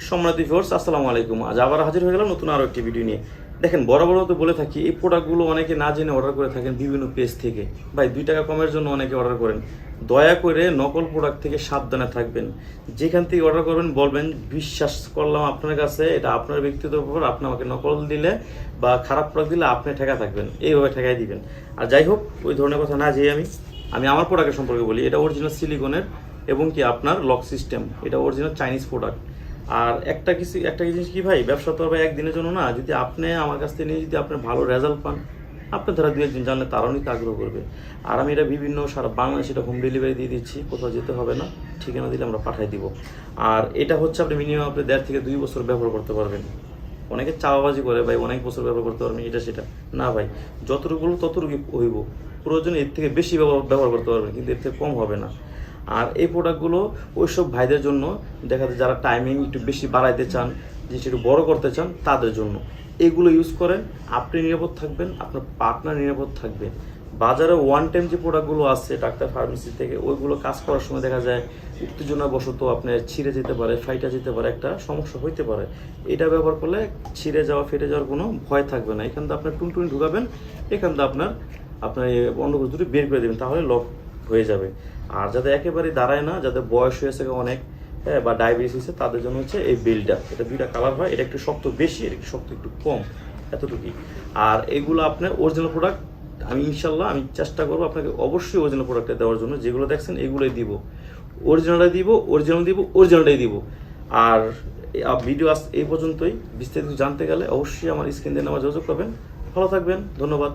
সম্মানিত ভিউয়ার্স, আসসালামু আলাইকুম। আজ আবার হাজির হয়ে গেলাম নতুন আরও একটি ভিডিও নিয়ে। দেখেন, বরাবর তো বলে থাকি এই প্রোডাক্টগুলো অনেকে না জেনে অর্ডার করে থাকেন বিভিন্ন পেজ থেকে। ভাই 2 টাকা কমের জন্য অনেকে অর্ডার করেন। দয়া করে নকল প্রোডাক্ট থেকে সাবধানে থাকবেন। যেখান থেকে অর্ডার করবেন বলবেন বিশ্বাস করলাম আপনার কাছে, এটা আপনার ব্যক্তিগত ব্যাপার, আপনি আমাকে নকল দিলে বা খারাপ প্রোডাক্ট দিলে আপনি ঠেকা থাকবেন, এইভাবে ঠেকাই দিবেন। আর যাই হোক, ওই ধরনের কথা না যেয়ে আমি আমার প্রোডাক্টের সম্পর্কে বলি। এটা অরিজিনাল সিলিকনের এবং কি আপনার লক সিস্টেম, এটা অরিজিনাল চাইনিজ প্রোডাক্ট। আর একটা জিনিস কি ভাই, ব্যবসা তো ভাই একদিনের জন্য না। যদি আপনি আমার কাছ থেকে নিয়ে যদি আপনি ভালো রেজাল্ট পান, আপনি তারা 2-1 দিন জানলে তারাও নিতে আগ্রহ করবে। আর আমি এটা বিভিন্ন সারা বাংলাদেশে এটা হোম ডেলিভারি দিয়ে দিচ্ছি, কোথাও যেতে হবে না, ঠিকানা দিলে আমরা পাঠিয়ে দিব। আর এটা হচ্ছে আপনি মিনিমাম আপনি 1.5 থেকে 2 বছর ব্যবহার করতে পারবেন। অনেকে চাওয়াবাজি করে ভাই অনেক বছর ব্যবহার করতে পারবেন, এটা সেটা না ভাই। যতটুকু ততটুকু হইব, প্রয়োজনে এর থেকে বেশি ব্যবহার করতে পারবেন, কিন্তু এর থেকে কম হবে না। আর এই প্রোডাক্টগুলো ওইসব ভাইদের জন্য, দেখা যায় যারা টাইমিং একটু বেশি বাড়াইতে চান, জিনিসটা একটু বড় করতে চান, তাদের জন্য এগুলো ইউজ করেন। আপনি নিরাপদ থাকবেন, আপনার পার্টনার নিরাপদ থাকবে। বাজারে ওয়ান টাইম যে প্রোডাক্টগুলো আছে ডাক্তার ফার্মেসি থেকে, ওইগুলো কাজ করার সময় দেখা যায় উত্তেজনাবশত আপনার ছিঁড়ে যেতে পারে, ফাইটা যেতে পারে, একটা সমস্যা হইতে পারে। এটা ব্যবহার করলে ছিঁড়ে যাওয়া, ফেটে যাওয়ার কোনো ভয় থাকবে না। এখান থেকে আপনার টুনটুনি ঢুকাবেন, এখান থেকে আপনার অন্ডকোষ দুটো বের করে দেবেন, তাহলে লক হয়ে যাবে। আর যাদের একেবারে দাঁড়ায় না, যাদের বয়স হয়েছে অনেক, হ্যাঁ, বা ডায়াবেটিস হয়েছে, তাদের জন্য হচ্ছে এই বেলটা। এটা 2টা কালার হয়, এটা একটু শক্ত বেশি, এটা একটু শক্ত একটু কম, এতটুকুই। আর এগুলো আপনার অরিজিনাল প্রোডাক্ট। আমি ইনশাল্লাহ আমি চেষ্টা করবো আপনাকে অবশ্যই অরিজিনাল প্রোডাক্টটা দেওয়ার জন্য। যেগুলো দেখছেন এগুলোই দিব, অরিজিনালটাই দিব, অরিজিনালটাই দিব। আর ভিডিও আজ এই পর্যন্তই। বিস্তারিত জানতে গেলে অবশ্যই আমার স্ক্রিন দিয়ে আমার যোগাযোগ করবেন। ভালো থাকবেন, ধন্যবাদ।